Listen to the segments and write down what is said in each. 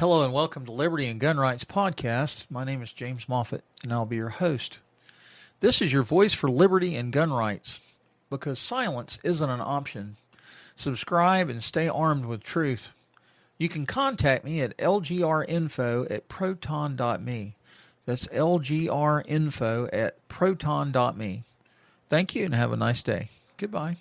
Hello and welcome to Liberty and Gun Rights Podcast. My name is James Moffitt, and I'll be your host. This is your voice for liberty and gun rights, because silence isn't an option. Subscribe and stay armed with truth. You can contact me at lgrinfo@proton.me. That's lgrinfo@proton.me. Thank you and have a nice day. Goodbye.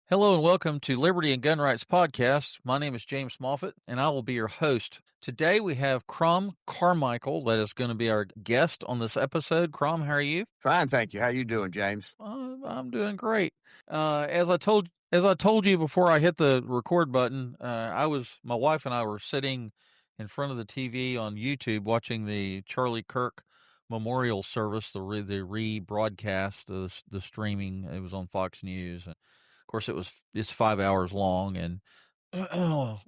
Hello and welcome to Liberty and Gun Rights Podcast. My name is James Moffitt, and I will be your host. Today we have Crom Carmichael that is going to be our guest on this episode. Crom, how are you? Fine, thank you. How you doing, James? I'm doing great. As I told you before I hit the record button, my wife and I were sitting in front of the TV on YouTube watching the Charlie Kirk memorial service, the rebroadcast, the streaming. It was on Fox News. Of course, it's 5 hours long, and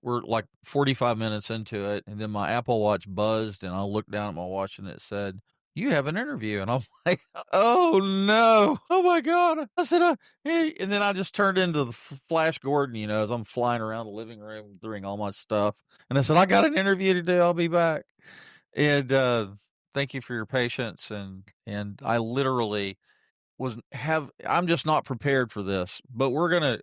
we're like 45 minutes into it, and then my Apple Watch buzzed, and I looked down at my watch, and it said, "You have an interview," and I'm like, "Oh no! Oh my God!" I said, "Hey," and then I just turned into the Flash Gordon, as I'm flying around the living room doing all my stuff, and I said, "I got an interview today. I'll be back." And thank you for your patience, and I literally. I'm just not prepared for this, but we're going to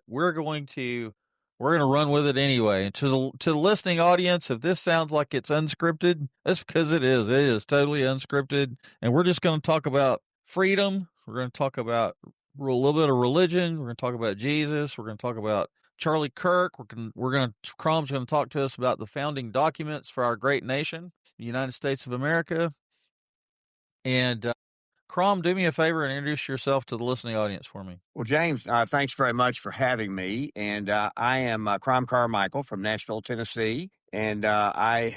run with it anyway. And to the listening audience, if this sounds like it's unscripted, that's because it is. It is totally unscripted. And we're just going to talk about freedom. We're going to talk about a little bit of religion. We're going to talk about Jesus. We're going to talk about Charlie Kirk. Crom's going to talk to us about the founding documents for our great nation, the United States of America. And, Crom, do me a favor and introduce yourself to the listening audience for me. Well, James, thanks very much for having me. And I am Crom Carmichael from Nashville, Tennessee. And I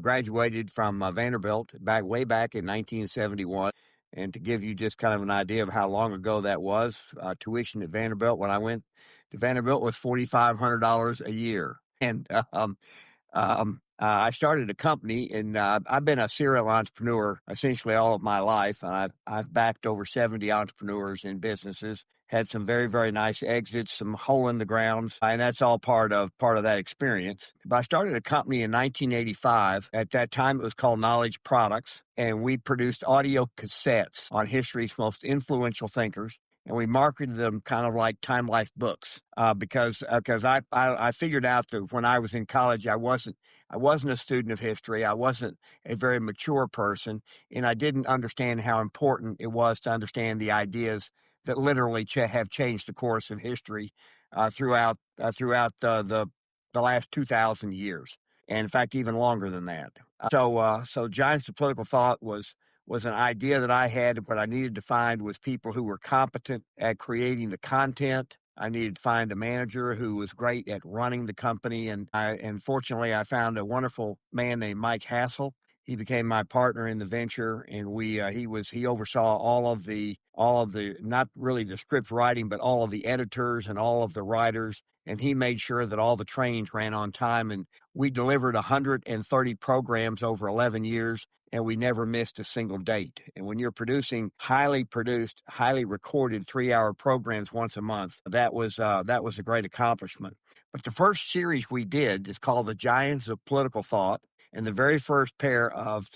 graduated from Vanderbilt way back in 1971. And to give you just kind of an idea of how long ago that was, tuition at Vanderbilt when I went to Vanderbilt was $4,500 a year. And I started a company, and I've been a serial entrepreneur essentially all of my life. And I've backed over 70 entrepreneurs in businesses, had some very, very nice exits, some hole in the grounds, and that's all part of that experience. But I started a company in 1985. At that time, it was called Knowledge Products, and we produced audio cassettes on history's most influential thinkers. And we marketed them kind of like Time Life books, because I figured out that when I was in college, I wasn't a student of history. I wasn't a very mature person, and I didn't understand how important it was to understand the ideas that literally have changed the course of history throughout the last 2,000 years, and in fact, even longer than that. So Giants of Political Thought was an idea that I had. What I needed to find was people who were competent at creating the content. I needed to find a manager who was great at running the company. And fortunately, I found a wonderful man named Mike Hassel. He became my partner in the venture, and he oversaw all of the not really the script writing, but all of the editors and all of the writers. And he made sure that all the trains ran on time. And we delivered 130 programs over 11 years. And we never missed a single date. And when you're producing highly produced, highly recorded 3-hour programs once a month, that was a great accomplishment. But the first series we did is called The Giants of Political Thought. And the very first pair of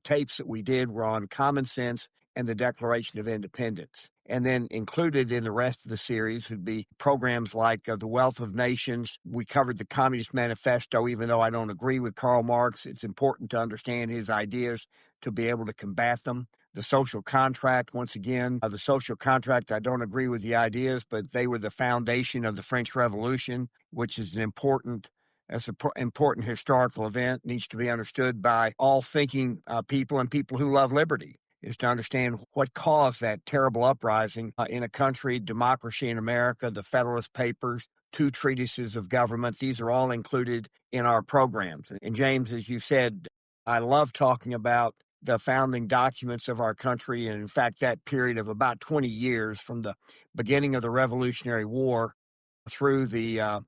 tapes that we did were on common sense and the Declaration of Independence. And then included in the rest of the series would be programs like The Wealth of Nations. We covered the Communist Manifesto. Even though I don't agree with Karl Marx, it's important to understand his ideas to be able to combat them. The Social Contract, once again, the Social Contract, I don't agree with the ideas, but they were the foundation of the French Revolution, which is an important historical event, needs to be understood by all thinking people and people who love liberty. Is to understand what caused that terrible uprising in a country, democracy in America, the Federalist Papers, 2 treatises of government. These are all included in our programs. And James, as you said, I love talking about the founding documents of our country, and in fact, that period of about 20 years from the beginning of the Revolutionary War through the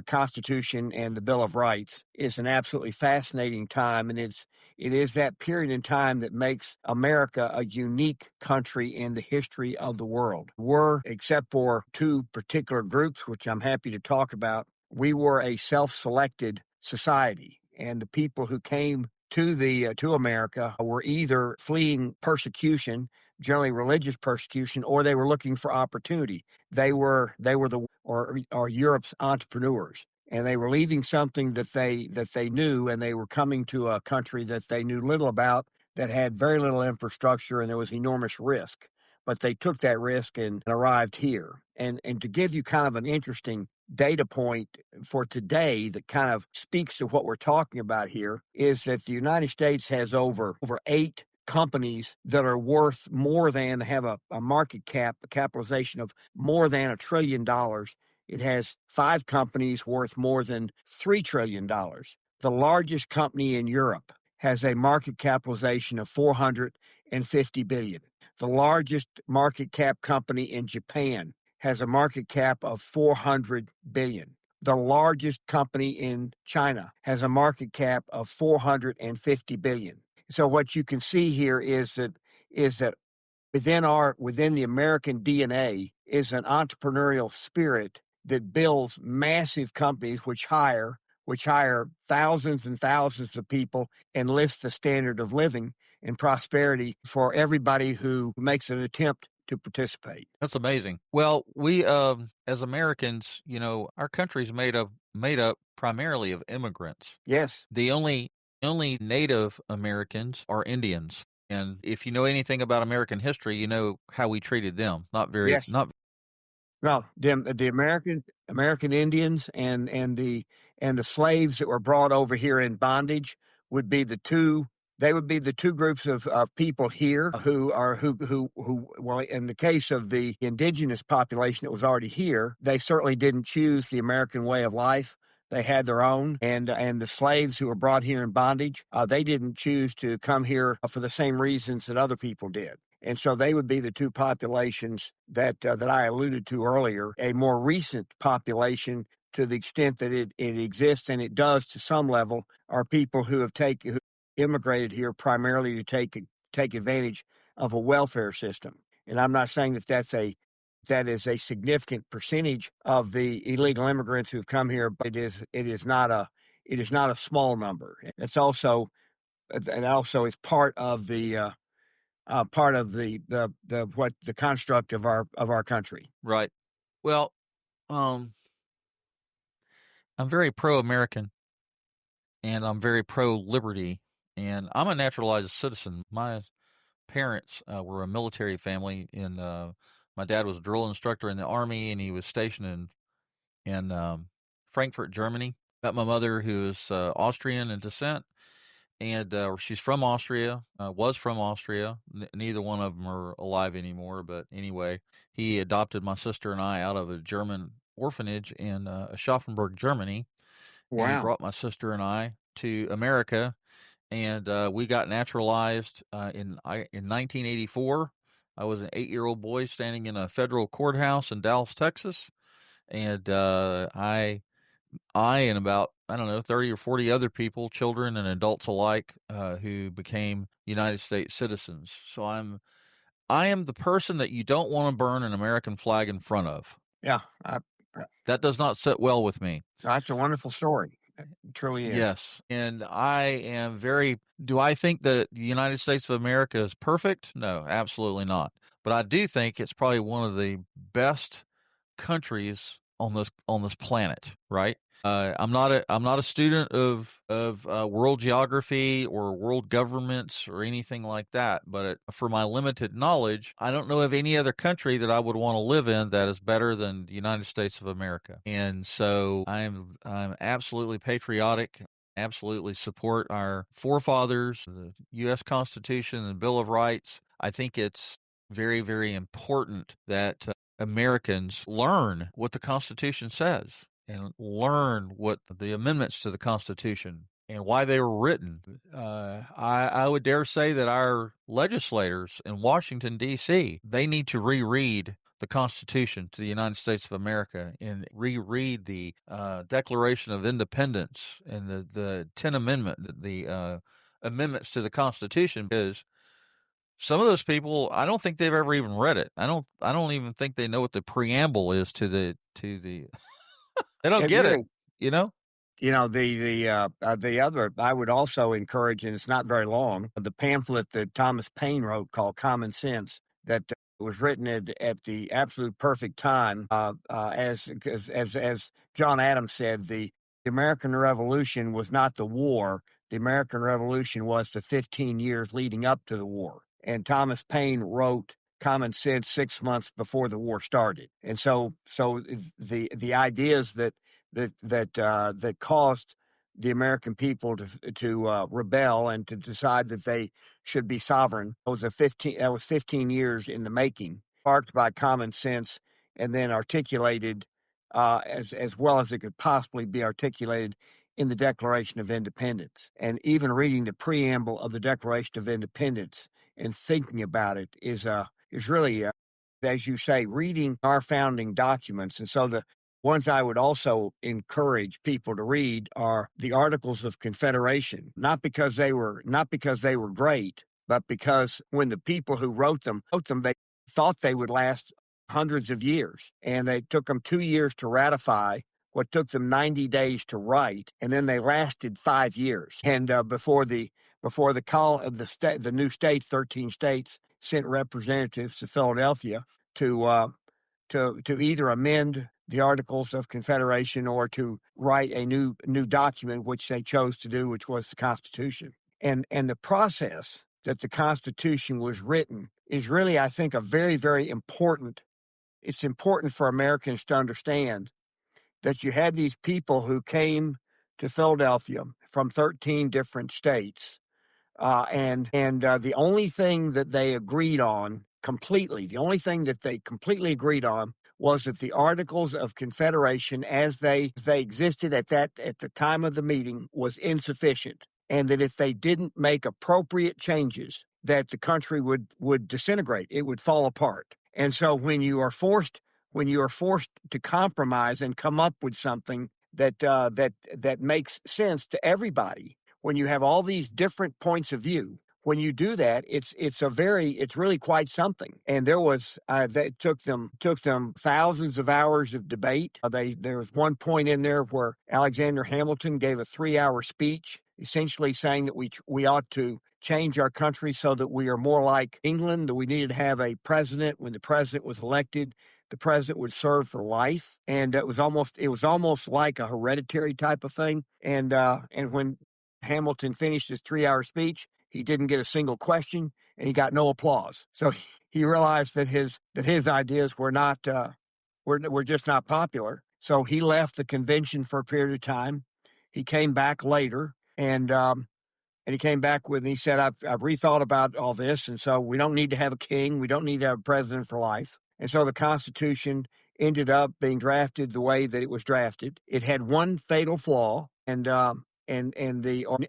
Constitution and the Bill of Rights is an absolutely fascinating time, and it is that period in time that makes America a unique country in the history of the world. We're, except for 2 particular groups, which I'm happy to talk about, we were a self-selected society, and the people who came to America were either fleeing persecution, generally religious persecution, or they were looking for opportunity. They were Europe's entrepreneurs, and they were leaving something that they knew, and they were coming to a country that they knew little about, that had very little infrastructure, and there was enormous risk. But they took that risk and arrived here. And to give you kind of an interesting data point for today that kind of speaks to what we're talking about here is that the United States has over 8 companies that are worth more than, have a market capitalization of more than $1 trillion. It has 5 companies worth more than $3 trillion. The largest company in Europe has a market capitalization of $450 billion. The largest market cap company in Japan has a market cap of $400 billion. The largest company in China has a market cap of $450 billion. So what you can see here is that within the American DNA is an entrepreneurial spirit that builds massive companies which hire thousands and thousands of people and lifts the standard of living and prosperity for everybody who makes an attempt to participate. That's amazing. Well, we as Americans, our country's made up primarily of immigrants. Yes. The only Native Americans are Indians. And if you know anything about American history, you know how we treated them. Yes. Not Well, the American Indians and the slaves that were brought over here in bondage would be the two. They would be the 2 groups of people here who well, in the case of the indigenous population that was already here, they certainly didn't choose the American way of life. They had their own, and the slaves who were brought here in bondage, they didn't choose to come here for the same reasons that other people did. And so they would be the 2 populations that I alluded to earlier. A more recent population, to the extent that it exists, and it does to some level, are people who immigrated here primarily to take advantage of a welfare system. And I'm not saying that is a significant percentage of the illegal immigrants who've come here, but it is not a small number. It also is part of the construct of our country. right. Well, I'm very pro-American, and I'm very pro-liberty, and I'm a naturalized citizen. My parents were a military family, and my dad was a drill instructor in the Army, and he was stationed in Frankfurt, Germany. Got my mother, who is Austrian in descent, and she's from Austria, was from Austria. Neither one of them are alive anymore, but anyway, he adopted my sister and I out of a German orphanage in Aschaffenburg, Germany, and he Wow. brought my sister and I to America, and we got naturalized in 1984. I was an 8-year-old boy standing in a federal courthouse in Dallas, Texas, and I and about, I don't know, 30 or 40 other people, children and adults alike, who became United States citizens. So I am the person that you don't want to burn an American flag in front of. Yeah, That does not sit well with me. that's a wonderful story. It truly is. Yes. And I am do I think that the United States of America is perfect? No, absolutely not. But I do think it's probably one of the best countries on this planet, right? I'm not a student of world geography or world governments or anything like that. But for my limited knowledge, I don't know of any other country that I would want to live in that is better than the United States of America. And so I'm absolutely patriotic. Absolutely support our forefathers, the U.S. Constitution and Bill of Rights. I think it's very, very important that Americans learn what the Constitution says and learn what the amendments to the Constitution and why they were written. I would dare say that our legislators in Washington, D.C., they need to reread the Constitution to the United States of America and reread the Declaration of Independence and the 10 Amendment, the amendments to the Constitution, because some of those people, I don't think they've ever even read it. I don't even think they know what the preamble is to the they don't And get it, you know? the other, I would also encourage, and it's not very long, the pamphlet that Thomas Paine wrote called Common Sense, that was written at the absolute perfect time. As John Adams said, the American Revolution was not the war. The American Revolution was the 15 years leading up to the war. And Thomas Paine wrote Common Sense 6 months before the war started. And so the ideas that caused the American people to rebel and to decide that they should be sovereign was 15 years in the making, sparked by common sense, and then articulated as well as it could possibly be articulated in the Declaration of Independence. And even reading the preamble of the Declaration of Independence and thinking about it is really, as you say, reading our founding documents. And so the ones I would also encourage people to read are the Articles of Confederation, not because they were great, but because when the people who wrote them, they thought they would last hundreds of years, and they took them 2 years to ratify what took them 90 days to write, and then they lasted 5 years. And before the new states, 13 states, sent representatives to Philadelphia to either amend the Articles of Confederation or to write a new document, which they chose to do, which was the Constitution. And the process that the Constitution was written is really, I think, a very, very important. It's important for Americans to understand that you had these people who came to Philadelphia from 13 different states, and the only thing that they agreed on completely, agreed on was that the Articles of Confederation, as they existed at the time of the meeting, was insufficient, and that if they didn't make appropriate changes, that the country would disintegrate, it would fall apart. And so when you are forced to compromise and come up with something that makes sense to everybody, when you have all these different points of view, when you do that, it's really quite something. And that took them thousands of hours of debate. There was one point in there where Alexander Hamilton gave a 3-hour speech, essentially saying that we ought to change our country so that we are more like England, that we needed to have a president. When the president was elected, the president would serve for life, and it was almost like a hereditary type of thing. And when Hamilton finished his 3-hour speech, he didn't get a single question, and he got no applause. So he realized that his ideas were just not popular. So he left the convention for a period of time. He came back later, and he said, I've rethought about all this, and so we don't need to have a king. We don't need to have a president for life. And so the Constitution ended up being drafted the way that it was drafted. It had one fatal flaw, or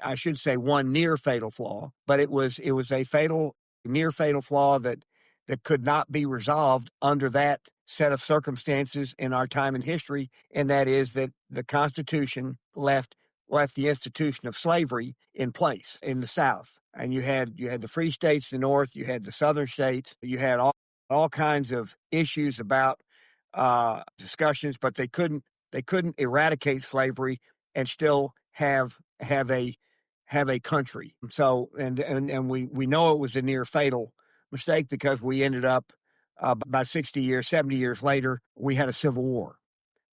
I should say one near fatal flaw, but it was a near fatal flaw that could not be resolved under that set of circumstances in our time in history, and that is that the Constitution left the institution of slavery in place in the South. And you had the free states in the North, you had the Southern states, you had all kinds of issues about discussions, but they couldn't eradicate slavery and still have a country. So and we know it was a near fatal mistake because we ended up about 70 years later, we had a civil war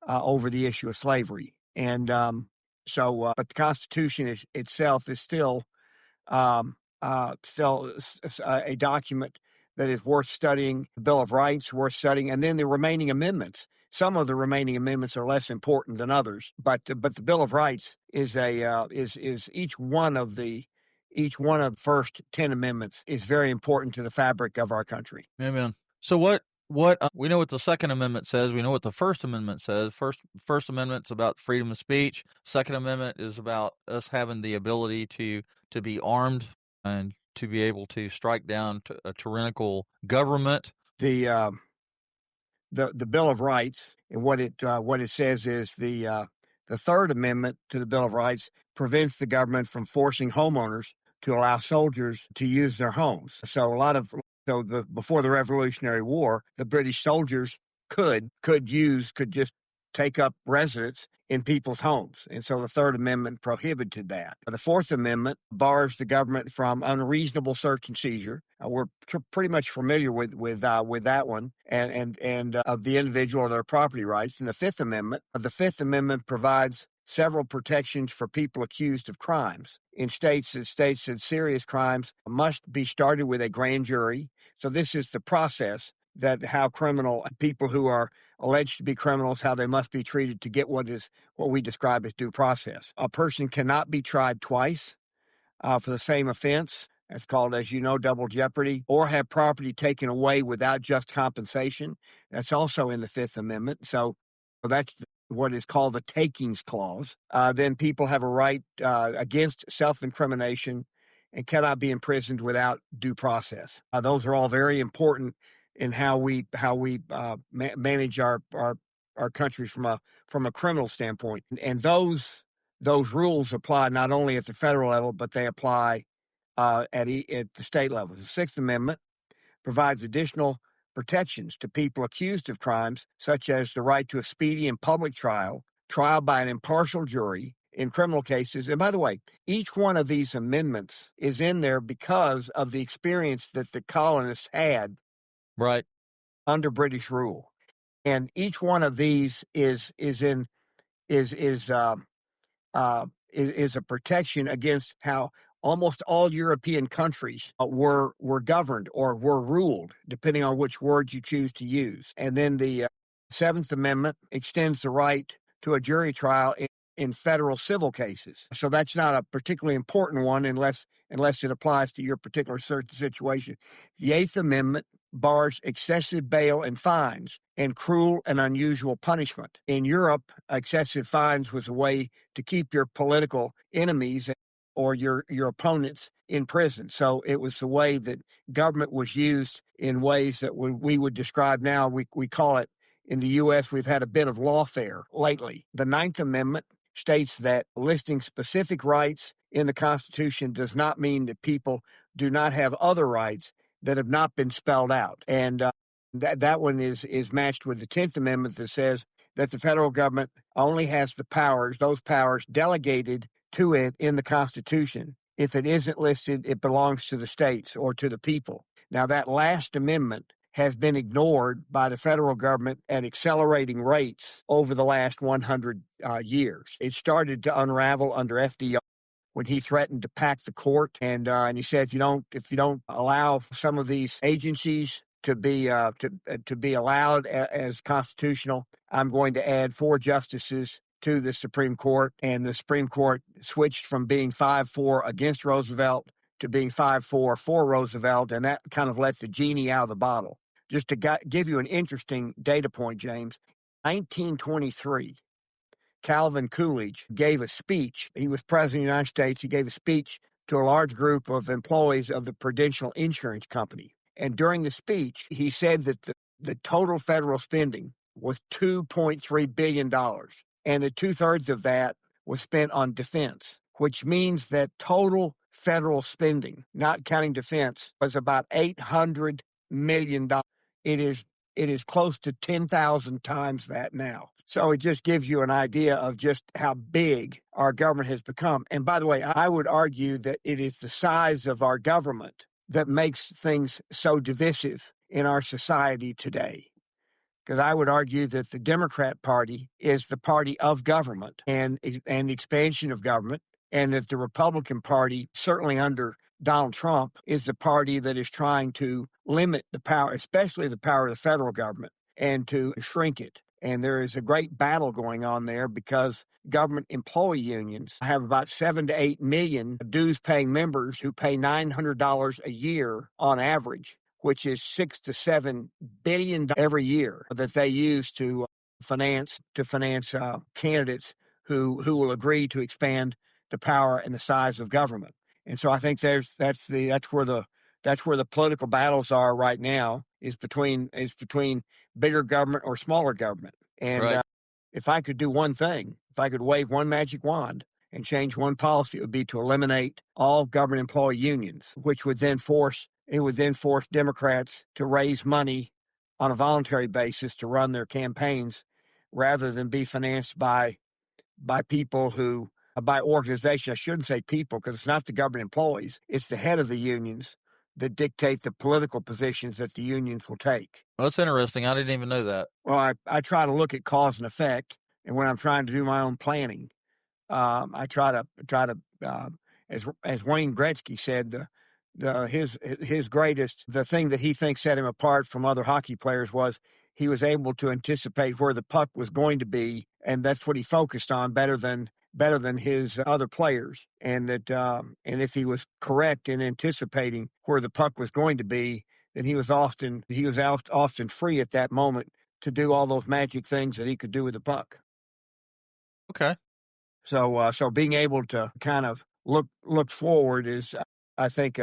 over the issue of slavery. And but the Constitution itself is still a document that is worth studying. The Bill of Rights worth studying, and then the remaining amendments. Some of the remaining amendments are less important than others, but the Bill of Rights is each one of the first 10 amendments is very important to the fabric of our country. Amen. So what what we know what the Second Amendment says. We know what the First Amendment says. First Amendment's about freedom of speech. Second Amendment is about us having the ability to be armed and to be able to strike down a tyrannical government. The Bill of Rights, and what it says is the Third Amendment to the Bill of Rights prevents the government from forcing homeowners to allow soldiers to use their homes. So before the Revolutionary War, the British soldiers could just take up residence in people's homes. And so the Third Amendment prohibited that. The Fourth Amendment bars the government from unreasonable search and seizure. We're pretty much familiar with that one, and of the individual or their property rights. And the Fifth Amendment provides several protections for people accused of crimes. In states that serious crimes must be started with a grand jury. So this is the process that how people who are alleged to be criminals, how they must be treated to get what we describe as due process. A person cannot be tried twice for the same offense. That's called, as you know, double jeopardy, or have property taken away without just compensation. That's also in the Fifth Amendment. So that's what is called the takings clause. Then people have a right against self-incrimination and cannot be imprisoned without due process. Those are all very important in how we manage our country from a criminal standpoint. And those rules apply not only at the federal level, but they apply at the state level. The Sixth Amendment provides additional protections to people accused of crimes, such as the right to a speedy and public trial by an impartial jury in criminal cases. And by the way, each one of these amendments is in there because of the experience that the colonists had Right. under British rule. And each one of these is a protection against how almost all European countries were governed or were ruled, depending on which word you choose to use. And then the Seventh Amendment extends the right to a jury trial in federal civil cases. So that's not a particularly important one unless it applies to your particular situation. The Eighth Amendment bars excessive bail and fines and cruel and unusual punishment. In Europe, excessive fines was a way to keep your political enemies or your opponents in prison. So it was the way that government was used in ways that we would describe now. We call it, in the U.S., we've had a bit of lawfare lately. The Ninth Amendment states that listing specific rights in the Constitution does not mean that people do not have other rights that have not been spelled out. And that one is matched with the 10th Amendment that says that the federal government only has those powers delegated to it in the Constitution. If it isn't listed, it belongs to the states or to the people. Now, that last amendment has been ignored by the federal government at accelerating rates over the last 100 years. It started to unravel under FDR when he threatened to pack the court, and he said, if you don't allow some of these agencies to be allowed as constitutional, I'm going to add 4 justices to the Supreme Court. And the Supreme Court switched from being 5-4 against Roosevelt to being 5-4 for Roosevelt, and that kind of let the genie out of the bottle. Just to give you an interesting data point, James, 1923, Calvin Coolidge gave a speech. He was president of the United States. He gave a speech to a large group of employees of the Prudential Insurance Company. And during the speech, he said that the total federal spending was $2.3 billion, and that 2/3 of that was spent on defense, which means that total federal spending, not counting defense, was about $800 million. It is close to 10,000 times that now. So it just gives you an idea of just how big our government has become. And by the way, I would argue that it is the size of our government that makes things so divisive in our society today. Because I would argue that the Democrat Party is the party of government and the expansion of government, and that the Republican Party, certainly under Donald Trump, is the party that is trying to limit the power, especially the power of the federal government, and to shrink it. And there is a great battle going on there because government employee unions have about 7 to 8 million dues-paying members who pay $900 a year on average. which is $6 to $7 billion every year that they use to finance candidates who will agree to expand the power and the size of government. And so I think that's where the political battles are right now, is between bigger government or smaller government. And Right. if I could do one thing, if I could wave one magic wand and change one policy, it would be to eliminate all government employee unions, which would then force Democrats to raise money on a voluntary basis to run their campaigns, rather than be financed by people who, by organizations. I shouldn't say people, because it's not the government employees. It's the head of the unions that dictate the political positions that the unions will take. Well, that's interesting. I didn't even know that. Well, I try to look at cause and effect, and when I'm trying to do my own planning, I try to as Wayne Gretzky said, the thing that he thinks set him apart from other hockey players was he was able to anticipate where the puck was going to be, and that's what he focused on better than his other players. And if he was correct in anticipating where the puck was going to be, then he was often free at that moment to do all those magic things that he could do with the puck. Okay. So being able to kind of look forward is, I think,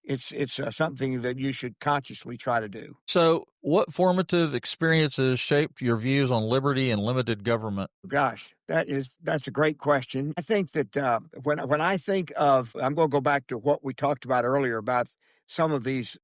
it's something that you should consciously try to do. So, what formative experiences shaped your views on liberty and limited government? Gosh, that's a great question. I think that when I think of, I'm going to go back to what we talked about earlier about some of these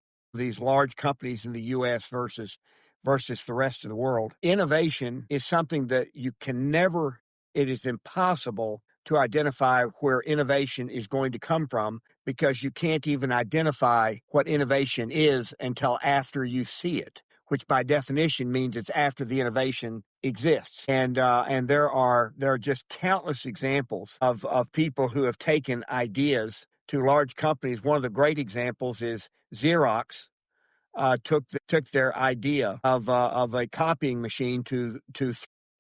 large companies in the U.S. versus the rest of the world. Innovation is something that you can never. It is impossible to identify where innovation is going to come from, because you can't even identify what innovation is until after you see it, which by definition means it's after the innovation exists. And there are just countless examples of people who have taken ideas to large companies. One of the great examples is Xerox. Took their idea of a copying machine to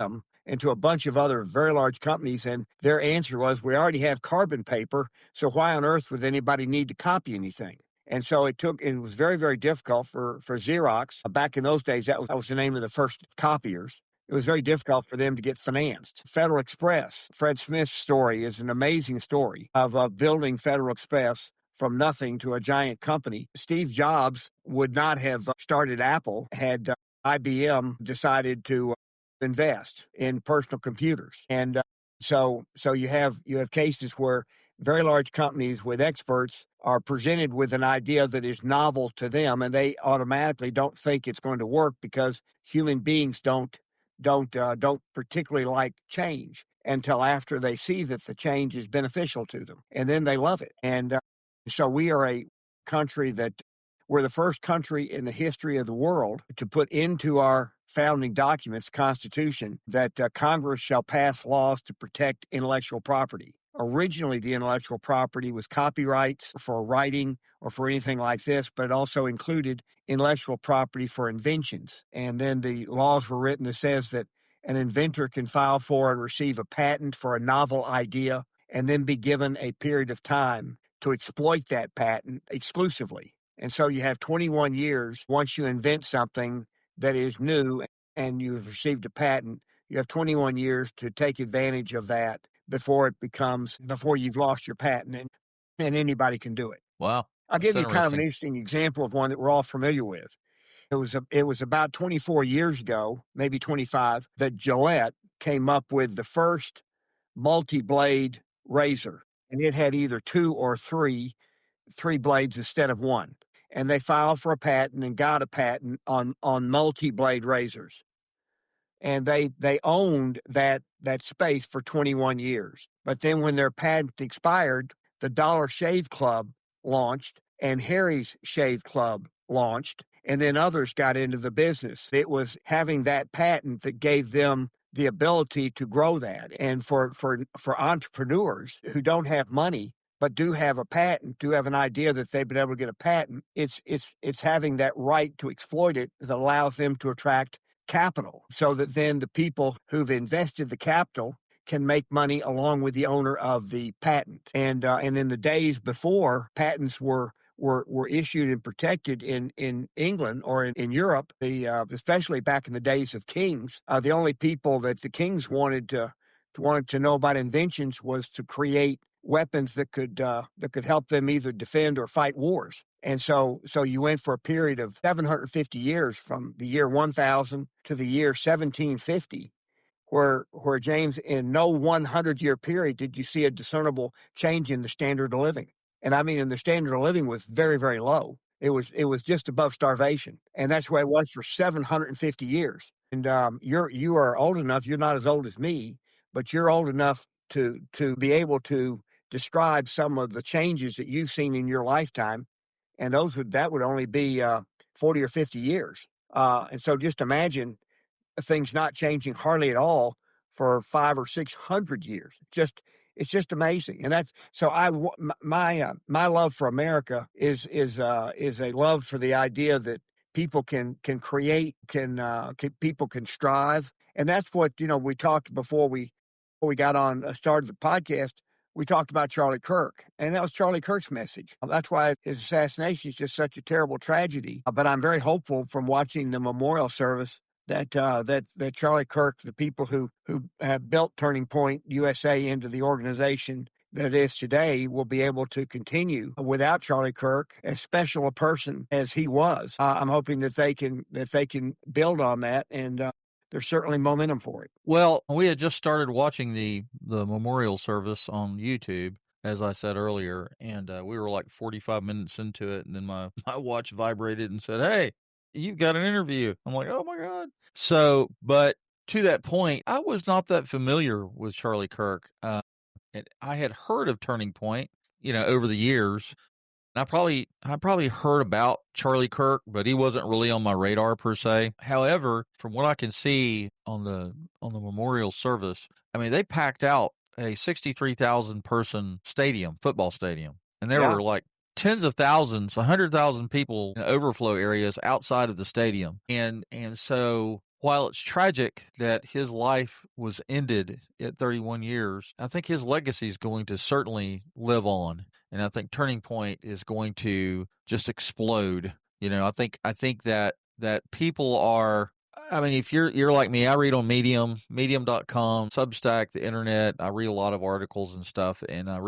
them and to a bunch of other very large companies, and their answer was, we already have carbon paper, so why on earth would anybody need to copy anything? And so it was very, very difficult for Xerox. Back in those days, that was the name of the first copiers. It was very difficult for them to get financed. Federal Express, Fred Smith's story is an amazing story of building Federal Express from nothing to a giant company. Steve Jobs would not have started Apple had IBM decided to invest in personal computers. And so you have cases where very large companies with experts are presented with an idea that is novel to them, and they automatically don't think it's going to work, because human beings don't particularly like change until after they see that the change is beneficial to them, and then they love it. And so we are a country we're the first country in the history of the world to put into our founding documents, Constitution, that Congress shall pass laws to protect intellectual property. Originally, the intellectual property was copyrights for writing or for anything like this, but it also included intellectual property for inventions. And then the laws were written that says that an inventor can file for and receive a patent for a novel idea, and then be given a period of time to exploit that patent exclusively. And so you have 21 years once you invent something that is new and you've received a patent. You have 21 years to take advantage of that before you've lost your patent, and anybody can do it. Wow. I'll give you kind of an interesting. interesting example of one that we're all familiar with. It was about 24 years ago, maybe 25, that Gillette came up with the first multi-blade razor, and it had either two or three blades instead of one. And they filed for a patent and got a patent on multi-blade razors. And they owned that space for 21 years. But then when their patent expired, the Dollar Shave Club launched, and Harry's Shave Club launched, and then others got into the business. It was having that patent that gave them the ability to grow that. And for entrepreneurs who don't have money but do have a patent, do have an idea that they've been able to get a patent, it's having that right to exploit it that allows them to attract capital, so that then the people who've invested the capital can make money along with the owner of the patent. And in the days before, patents were were issued and protected in England or in Europe, especially back in the days of kings. The only people that the kings wanted to know about inventions was to create weapons that could help them either defend or fight wars. And so you went for a period of 750 years from the year 1000 to the year 1750, where James, in no 100-year period did you see a discernible change in the standard of living. And I mean, and the standard of living was very, very low. It was just above starvation, and that's where it was for 750 years. And you are old enough. You're not as old as me, but you're old enough to be able to describe some of the changes that you've seen in your lifetime, and that would only be 40 or 50 years. And so just imagine things not changing hardly at all for 500 or 600 years. It's just amazing. And that's so my love for America is a love for the idea that people can create, people can strive. And that's what, we talked before we got on, started the podcast. We talked about Charlie Kirk, and that was Charlie Kirk's message. That's why his assassination is just such a terrible tragedy. But I'm very hopeful from watching the memorial service that Charlie Kirk, the people who have built Turning Point USA into the organization that it is today, will be able to continue without Charlie Kirk, as special a person as he was. I'm hoping that they can build on that, and there's certainly momentum for it. Well, we had just started watching the memorial service on YouTube, as I said earlier, and we were like 45 minutes into it, and then my watch vibrated and said, "Hey, you've got an interview." I'm like, "Oh my God." So, but to that point, I was not that familiar with Charlie Kirk. And I had heard of Turning Point, over the years. And I probably heard about Charlie Kirk, but he wasn't really on my radar per se. However, from what I can see on the memorial service, I mean, they packed out a 63,000 person football stadium, and there Yeah. were like tens of thousands, 100,000 people in overflow areas outside of the stadium. And so while it's tragic that his life was ended at 31 years, I think his legacy is going to certainly live on. And I think Turning Point is going to just explode. I think that people are, I mean, if you're like me, I read on medium.com, Substack, the internet. I read a lot of articles and stuff, and I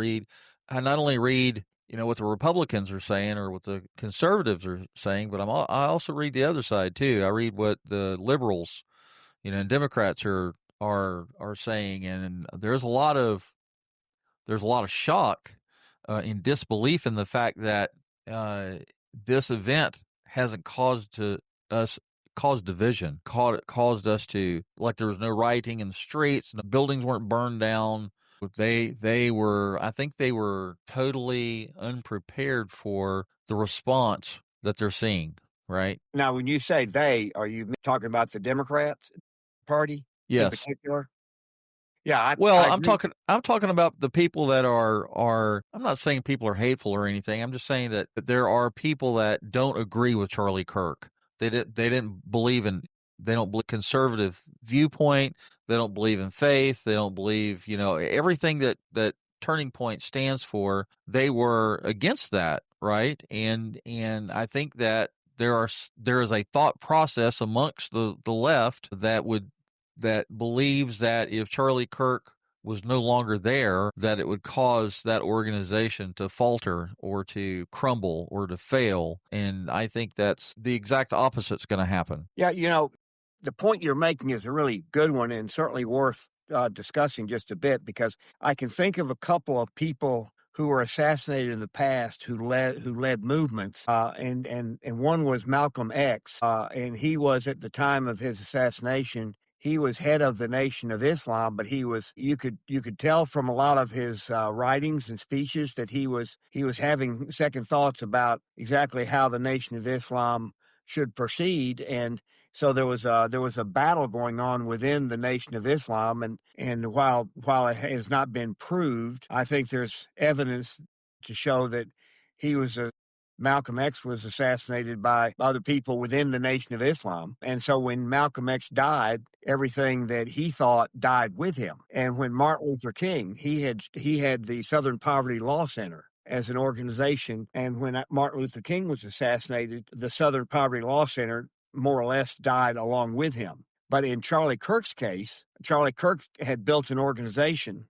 not only read, what the Republicans are saying or what the conservatives are saying, but I also read the other side too. I read what the liberals, and Democrats are saying, and there's a lot of shock in disbelief in the fact that this event hasn't caused division, caused us to, like, there was no rioting in the streets, and the buildings weren't burned down. I think they were totally unprepared for the response that they're seeing, right? Now, when you say they, are you talking about the Democrats Party in Yes. particular? Yeah, Well, I'm talking about the people that are. I'm not saying people are hateful or anything. I'm just saying that there are people that don't agree with Charlie Kirk. They don't believe conservative viewpoint. They don't believe in faith. They don't believe, everything that Turning Point stands for. They were against that, right? And I think that there is a thought process amongst the left that believes that if Charlie Kirk was no longer there, that it would cause that organization to falter or to crumble or to fail. And I think that's the exact opposite's going to happen. Yeah, the point you're making is a really good one, and certainly worth discussing just a bit, because I can think of a couple of people who were assassinated in the past who led movements, and one was Malcolm X, and he was, at the time of his assassination, he was head of the Nation of Islam, but you could tell from a lot of his writings and speeches that he was having second thoughts about exactly how the Nation of Islam should proceed. And so there was a battle going on within the Nation of Islam, and while it has not been proved, I think there's evidence to show that Malcolm X was assassinated by other people within the Nation of Islam. And so when Malcolm X died, everything that he thought died with him. And when Martin Luther King, he had the Southern Poverty Law Center. as an organization. And when Martin Luther King was assassinated, the Southern Poverty Law Center more or less died along with him. But in Charlie Kirk's case, Charlie Kirk had built an organization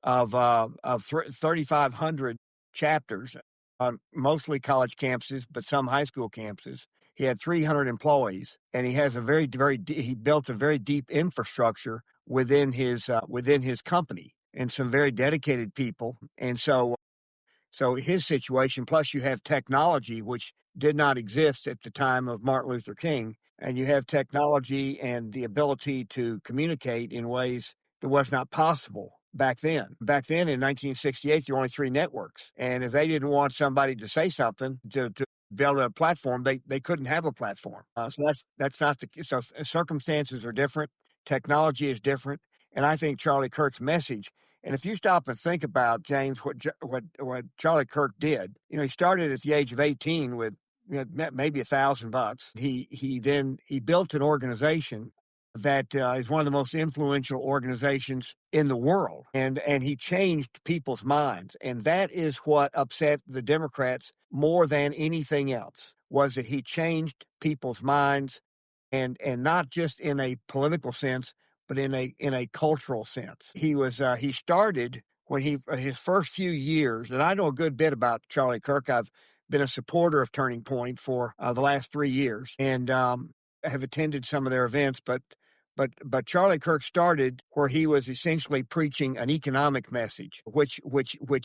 of 3,500 chapters on mostly college campuses, but some high school campuses. He had 300 employees, and he has he built a very deep infrastructure within his company, and some very dedicated people. And so his situation, plus you have technology, which did not exist at the time of Martin Luther King, and you have technology and the ability to communicate in ways that was not possible back then. Back then in 1968, there were only 3 networks, and if they didn't want somebody to say something to build a platform, they couldn't have a platform. So that's not the so circumstances are different, technology is different, and I think Charlie Kirk's message. And if you stop and think about, James, what Charlie Kirk did, he started at the age of 18 with maybe $1,000. He built an organization that is one of the most influential organizations in the world, and he changed people's minds, and that is what upset the Democrats more than anything else, was that he changed people's minds, and not just in a political sense, but in a cultural sense. He started when his first few years, and I know a good bit about Charlie Kirk. I've been a supporter of Turning Point for the last 3 years, and have attended some of their events, but Charlie Kirk started where he was essentially preaching an economic message, which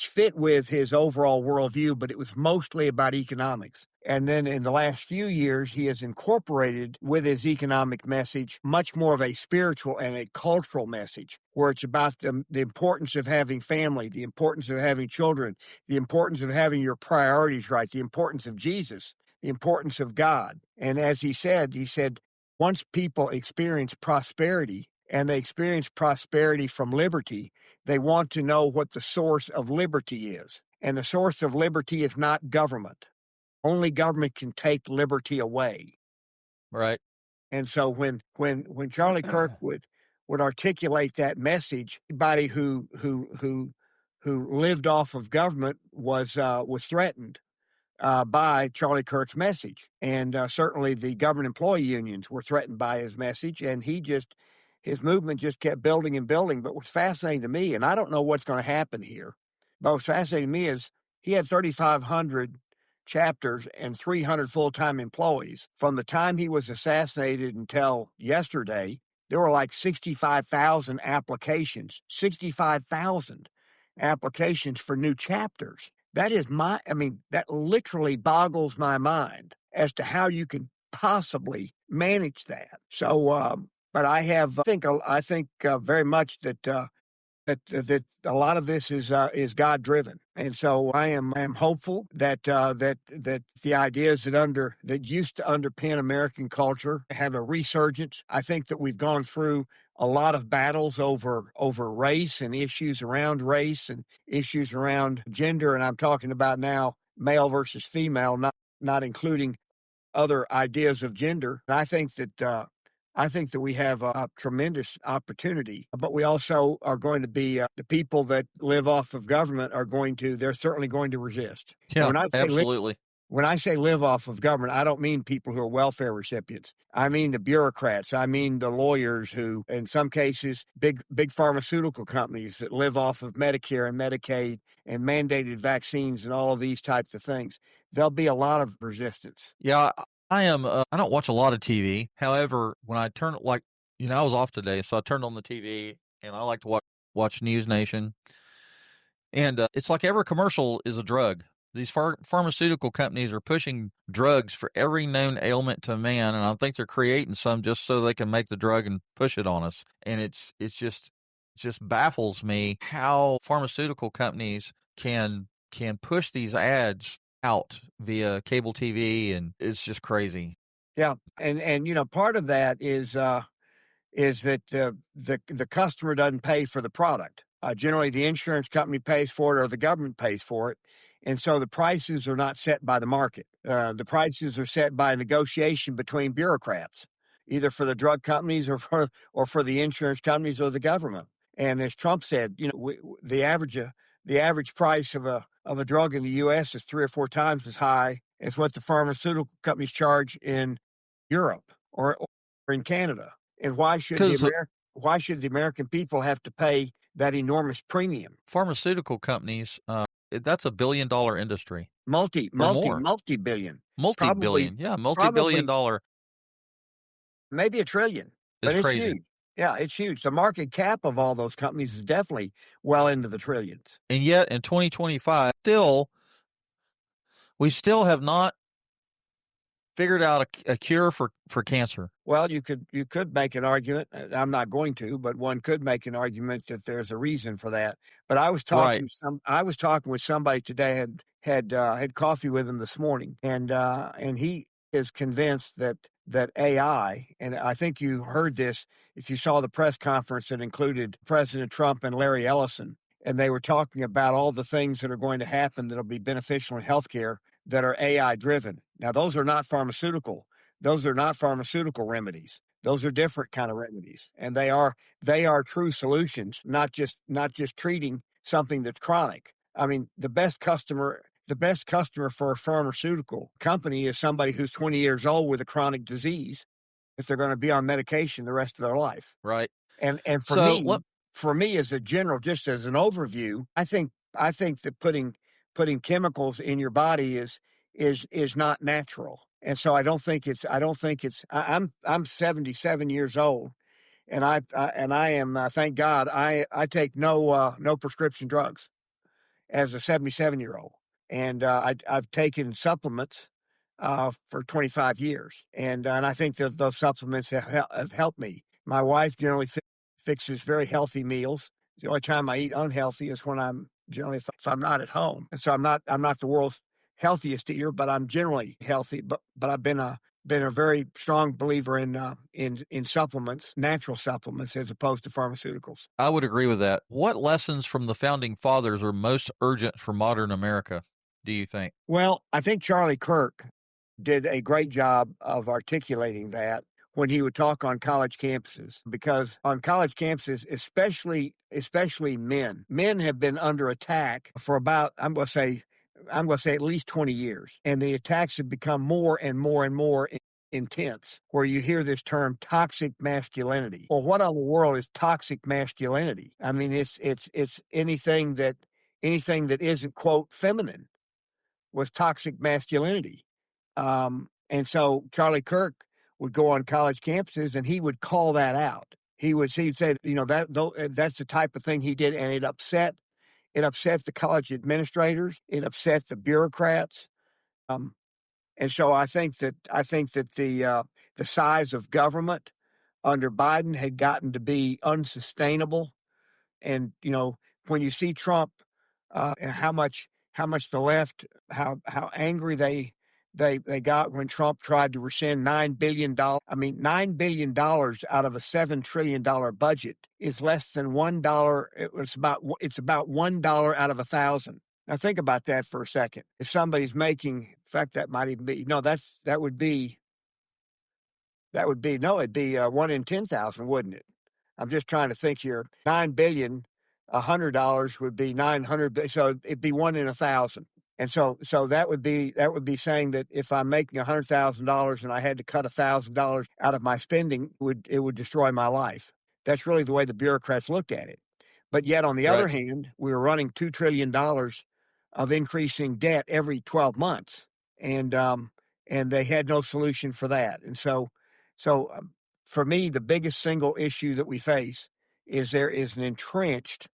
fit with his overall worldview, but it was mostly about economics. And then in the last few years, he has incorporated with his economic message much more of a spiritual and a cultural message, where it's about the importance of having family, the importance of having children, the importance of having your priorities right, the importance of Jesus, the importance of God. And as he said, once people experience prosperity, and they experience prosperity from liberty, they want to know what the source of liberty is. And the source of liberty is not government. Only government can take liberty away. Right. And so when Charlie Kirk would articulate that message, anybody who lived off of government was threatened by Charlie Kirk's message. And certainly the government employee unions were threatened by his message, and his movement just kept building and building. But what's fascinating to me, and I don't know what's going to happen here, but what's fascinating to me is he had 3,500 chapters and 300 full-time employees. From the time he was assassinated until yesterday, there were like 65,000 applications, 65,000 applications for new chapters. That literally boggles my mind as to how you can possibly manage that. So, but I think very much that a lot of this is God driven, and so I am hopeful that the ideas that used to underpin American culture have a resurgence. I think that we've gone through a lot of battles over race and issues around race and issues around gender, and I'm talking about now male versus female, not including other ideas of gender. And I think that we have a tremendous opportunity, but we also are going to be the people that live off of government they're certainly going to resist. Yeah, When I say absolutely. when I say live off of government, I don't mean people who are welfare recipients. I mean the bureaucrats. I mean the lawyers who, in some cases, big pharmaceutical companies that live off of Medicare and Medicaid and mandated vaccines and all of these types of things. There'll be a lot of resistance. Yeah, I am. I don't watch a lot of TV. However, when I turn I was off today, so I turned on the TV, and I like to watch News Nation. And it's like every commercial is a drug. These pharmaceutical companies are pushing drugs for every known ailment to man, and I think they're creating some just so they can make the drug and push it on us. And it just baffles me how pharmaceutical companies can push these ads out via cable TV, and it's just crazy. Yeah, and part of that is that the customer doesn't pay for the product. Generally, the insurance company pays for it or the government pays for it. And so the prices are not set by the market. The prices are set by a negotiation between bureaucrats, either for the drug companies or for the insurance companies or the government. And as Trump said, the average price of of a drug in the U.S. is 3 or 4 times as high as what the pharmaceutical companies charge in Europe or in Canada. And why should Because the American people have to pay that enormous premium? pharmaceutical companies, that's $1 billion industry Multi or more. multi-billion. Multi-billion. Yeah, multi-billion Probably dollar maybe $1 trillion, is but it's crazy. huge. Yeah, it's huge. The market cap of all those companies is definitely well into the trillions. And yet in 2025, we still have not figured out a cure for cancer. Well, you could make an argument. I'm not going to, but one could make an argument that there's a reason for that. But I was talking with somebody today, had coffee with him this morning, and he is convinced that AI, and I think you heard this if you saw the press conference that included President Trump and Larry Ellison, and they were talking about all the things that are going to happen that'll be beneficial in healthcare that are AI driven. Now, those are not pharmaceutical. Those are not pharmaceutical remedies. Those are different kind of remedies, and they are true solutions, not just treating something that's chronic. I mean, the best customer for a pharmaceutical company is somebody who's 20 years old with a chronic disease if they're going to be on medication the rest of their life. Right. And for So me as a general, just as an overview, I think that putting chemicals in your body is not natural. And so I don't think it's I'm 77 years old, and I am thank God I take no prescription drugs as a 77-year-old. And I've taken supplements for 25 years, and I think that those supplements have helped me. My wife generally fixes very healthy meals. The only time I eat unhealthy is when I'm not at home, and so I'm not the world's healthiest eater, but I'm generally healthy. But I've been a very strong believer in supplements, natural supplements, as opposed to pharmaceuticals. I would agree with that. What lessons from the founding fathers are most urgent for modern America, do you think? Well, I think Charlie Kirk did a great job of articulating that when he would talk on college campuses, because on college campuses, especially men have been under attack for about, I'm going to say at least 20 years. And the attacks have become more and more and more intense, where you hear this term toxic masculinity. Well, what in the world is toxic masculinity? I mean, it's anything that isn't, quote, feminine was toxic masculinity. And so Charlie Kirk would go on college campuses and he would call that out. He'd say, that's the type of thing he did, and it upset the college administrators, it upset the bureaucrats. And so I think that the size of government under Biden had gotten to be unsustainable. And when you see Trump, how much the left, how angry they got when Trump tried to rescind $9 billion. I mean, $9 billion out of a $7 trillion budget is less than $1. It's about $1 out of 1,000. Now think about that for a second. If somebody's making, in fact, that might even be, it'd be 1 in 10,000, wouldn't it? I'm just trying to think here. $9 billion, $100 would be 900. So it'd be 1 in 1,000. And so that would be saying that if I'm making $100,000 and I had to cut $1,000 out of my spending, it would destroy my life. That's really the way the bureaucrats looked at it. But yet, on the other hand, we were running $2 trillion of increasing debt every 12 months, and they had no solution for that. And so for me, the biggest single issue that we face is there is an entrenched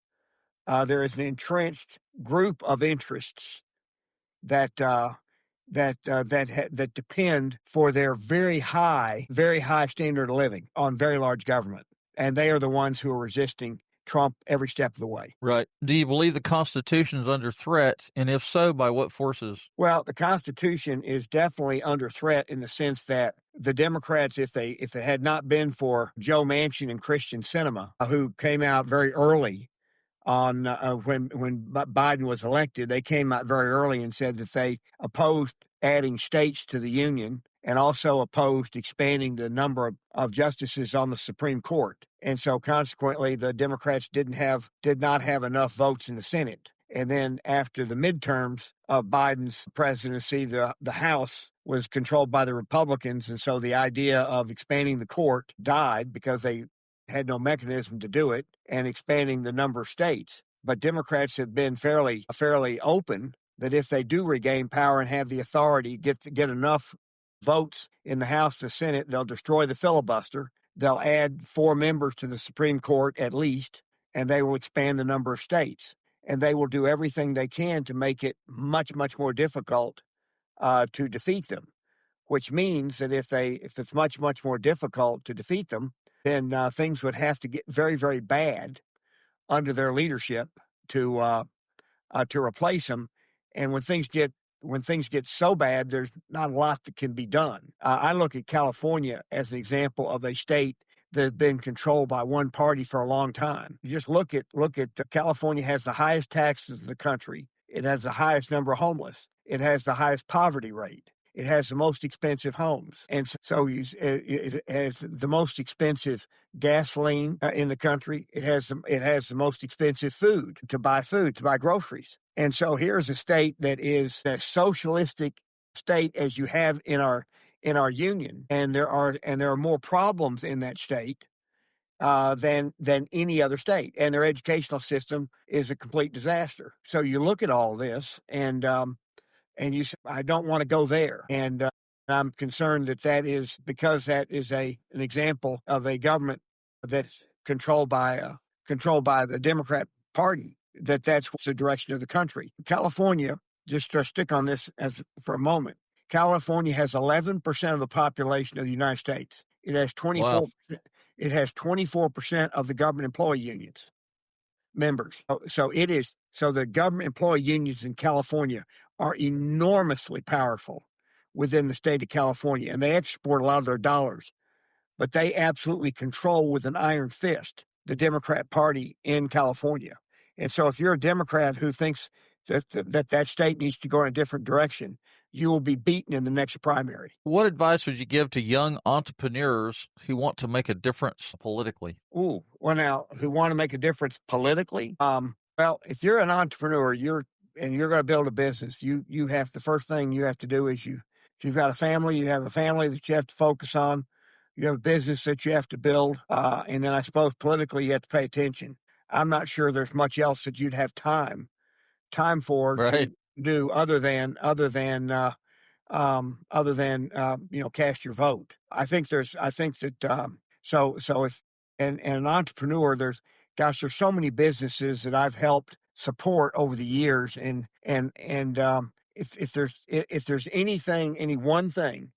group of interests that depend for their very high standard of living on very large government, and they are the ones who are resisting Trump every step of the way. Right. Do you believe the Constitution is under threat? And if so, by what forces? Well, the Constitution is definitely under threat in the sense that the Democrats, if they had not been for Joe Manchin and Christian Sinema, who came out very early on when Biden was elected, they came out very early and said that they opposed adding states to the union and also opposed expanding the number of justices on the Supreme Court. And so consequently, the Democrats did not have enough votes in the Senate. And then after the midterms of Biden's presidency, the House was controlled by the Republicans. And so the idea of expanding the court died because they had no mechanism to do it, and expanding the number of states. But Democrats have been fairly open that if they do regain power and have the authority, get enough votes in the House and Senate, they'll destroy the filibuster. They'll add 4 members to the Supreme Court at least, and they will expand the number of states. And they will do everything they can to make it much, much more difficult to defeat them, which means that if it's much, much more difficult to defeat them, then things would have to get very, very bad under their leadership to replace them. And when things get so bad, there's not a lot that can be done. I look at California as an example of a state that has been controlled by one party for a long time. You just look at California has the highest taxes in the country. It has the highest number of homeless. It has the highest poverty rate. It has the most expensive homes. And so it has the most expensive gasoline in the country. It has the most expensive food, to buy groceries. And so here's a state that is a socialistic state as you have in our union. And there are more problems in that state than any other state. And their educational system is a complete disaster. So you look at all this and you say, I don't want to go there. And I'm concerned that is because that is an example of a government that's controlled by the Democrat Party. That's the direction of the country. California, just to stick on this for a moment, California has 11% of the population of the United States. It has 24%. Wow. It has 24% of the government employee unions members. So the government employee unions in California are enormously powerful within the state of California, and they export a lot of their dollars, but they absolutely control with an iron fist the Democrat Party in California. And so if you're a Democrat who thinks that state needs to go in a different direction, you will be beaten in the next primary. What advice would you give to young entrepreneurs who want to make a difference politically? Who want to make a difference politically? Well, if you're an entrepreneur, you're going to build a business. You have the first thing you have to do is if you've got a family, you have a family that you have to focus on. You have a business that you have to build, and then I suppose politically you have to pay attention. I'm not sure there's much else that you'd have time for right. to do other than cast your vote. I think that so if an entrepreneur, there's so many businesses that I've helped support over the years, and if there's any one thing,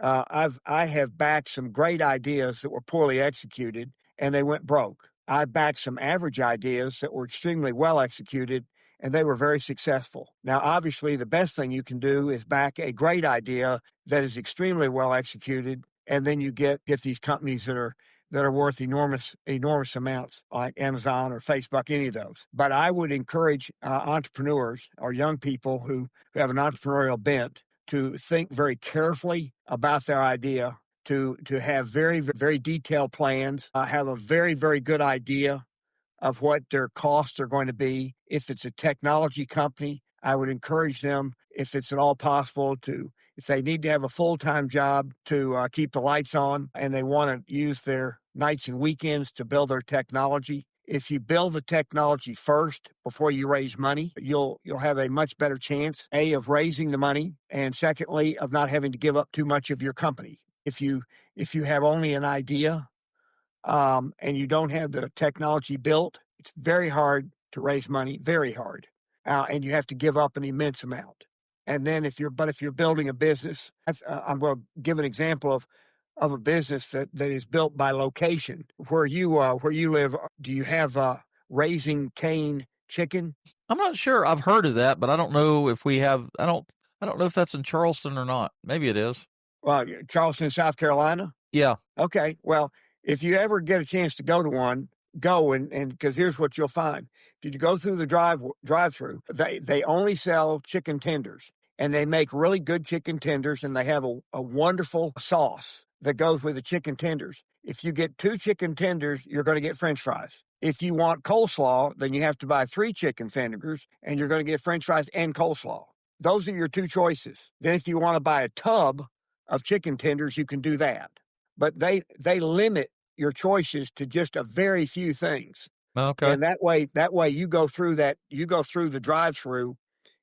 I have backed some great ideas that were poorly executed and they went broke. I backed some average ideas that were extremely well executed and they were very successful. Now, obviously, the best thing you can do is back a great idea that is extremely well executed, and then you get these companies that are worth enormous amounts, like Amazon or Facebook, any of those. But I would encourage entrepreneurs or young people who have an entrepreneurial bent to think very carefully about their idea, to have very, very detailed plans, have a very, very good idea of what their costs are going to be. If it's a technology company, I would encourage them, if it's at all possible, if they need to have a full-time job to keep the lights on and they want to use their nights and weekends to build their technology. If you build the technology first before you raise money, you'll have a much better chance, A, of raising the money, and secondly, of not having to give up too much of your company. If you have only an idea and you don't have the technology built, it's very hard to raise money, very hard, and you have to give up an immense amount. And then if you're building a business, I'm going to give an example of a business that is built by location. Where you live, do you have Raising Cane chicken? I'm not sure. I've heard of that, but I don't know if we have. I don't know if that's in Charleston or not. Maybe it is. Well, Charleston, South Carolina? Yeah. Okay. Well, if you ever get a chance to go to one, go and because here's what you'll find. If you go through the drive-through, they only sell chicken tenders, and they make really good chicken tenders, and they have a wonderful sauce that goes with the chicken tenders. If you get 2 chicken tenders, you're going to get French fries. If you want coleslaw, then you have to buy 3 chicken tenders, and you're going to get French fries and coleslaw. Those are your 2 choices. Then if you want to buy a tub of chicken tenders, you can do that. But they limit your choices to just a very few things. Okay. And that way you go through the drive-through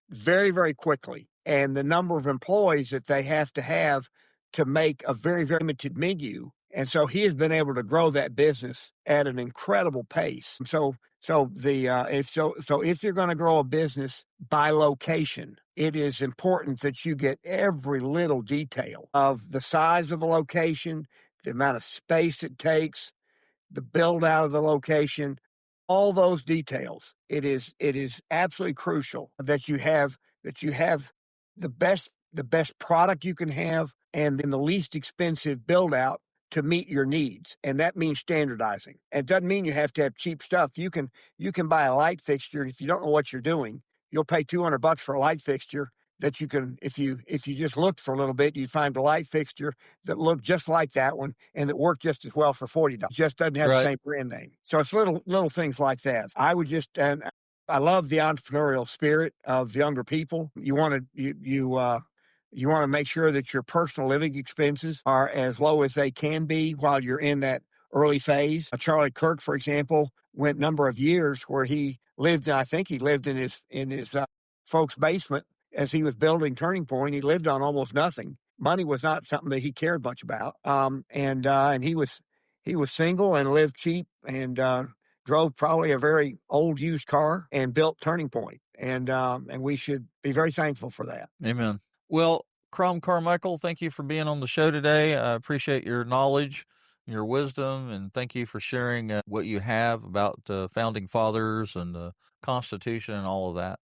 very, very quickly. And the number of employees that they have to make a very, very limited menu. And so he has been able to grow that business at an incredible pace. So if you're going to grow a business by location, it is important that you get every little detail of the size of a location, the amount of space it takes, the build out of the location, all those details. It is absolutely crucial that you have the best product you can have, and then the least expensive build out to meet your needs. And that means standardizing. It doesn't mean you have to have cheap stuff. You can buy a light fixture. If you don't know what you're doing, you'll pay $200 for a light fixture that you can, if you just looked for a little bit, you find a light fixture that looked just like that one and that worked just as well for $40. Just doesn't have the same brand name. So it's little things like that. And I love the entrepreneurial spirit of younger people. You want to make sure that your personal living expenses are as low as they can be while you're in that early phase. Charlie Kirk, for example, went a number of years where he lived. I think he lived in his folks' basement as he was building Turning Point. He lived on almost nothing. Money was not something that he cared much about. And he was single and lived cheap and drove probably a very old used car and built Turning Point. And we should be very thankful for that. Amen. Well, Crom Carmichael, thank you for being on the show today. I appreciate your knowledge, your wisdom, and thank you for sharing what you have about the founding fathers and the Constitution and all of that.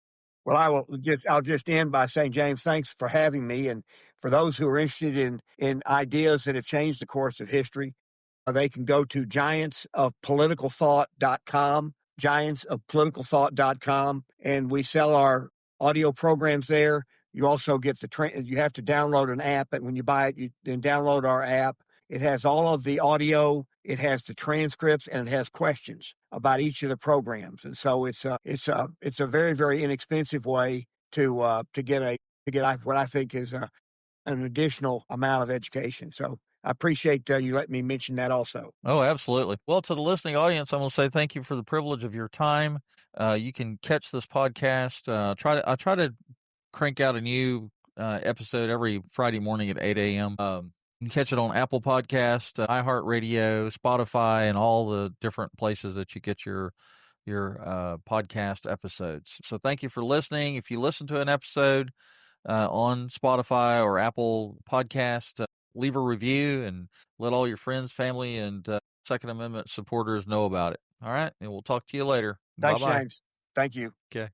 Well, I'll just end by saying, James, thanks for having me. And for those who are interested in ideas that have changed the course of history, they can go to giantsofpoliticalthought.com, giantsofpoliticalthought.com, and we sell our audio programs there. You also get you have to download an app, and when you buy it, you then download our app. It has all of the audio, it has the transcripts, and it has questions about each of the programs. And so it's a very, very inexpensive way to get what I think is an additional amount of education. So I appreciate you letting me mention that also. Oh, absolutely. Well, to the listening audience, I'm going to say thank you for the privilege of your time. You can catch this podcast. I try to crank out a new episode every Friday morning at 8 a.m. You can catch it on Apple Podcast, iHeartRadio, Spotify, and all the different places that you get your podcast episodes. So thank you for listening. If you listen to an episode on Spotify or Apple Podcast, leave a review and let all your friends, family, and Second Amendment supporters know about it. All right, and we'll talk to you later. Thanks, Bye-bye. James. Thank you. Okay.